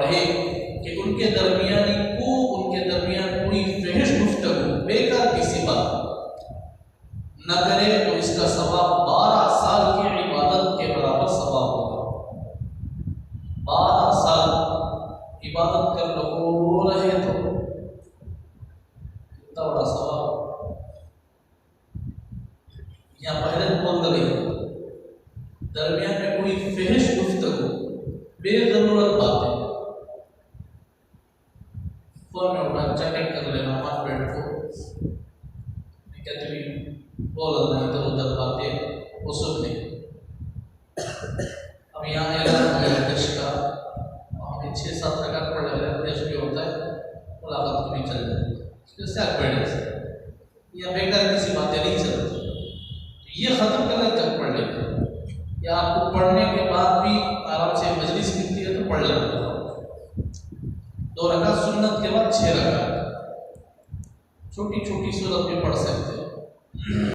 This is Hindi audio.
रहे कि उनके दरमियान कोई फहश गुफ्तगू बेकार किसी बात न करे तो इसका सवाब 12 साल की इबादत के बराबर सवाब होगा। 12 साल इबादत कर लो रहे तो कितना बड़ा सवाब। यहाँ पहले बोल रही दरमियान में कोई फहश गुफ्तगू बेजरूरत बातें फोन में उठा चैटिंग कर लेना वन मिनट को कहते भी बोल रहे तो उधर बातें वो सुन नहीं। अब यहाँ ऐलान हो गया अध्यक्ष का, हमें 6-7 रकात पढ़ लेते हैं, अध्यक्ष भी होता है मुलाकात को नहीं चल जाती जैसे आप बैठे से या बेकार किसी बातें नहीं चलती तो ये ख़त्म करने तक पढ़ लेते या आपको पढ़ने के बाद भी आराम से मजलिस मिलती है तो पढ़ लेते। 2 रकात सुन्नत के बाद 6 रकात छोटी छोटी सूरत में पढ़ सकते हैं।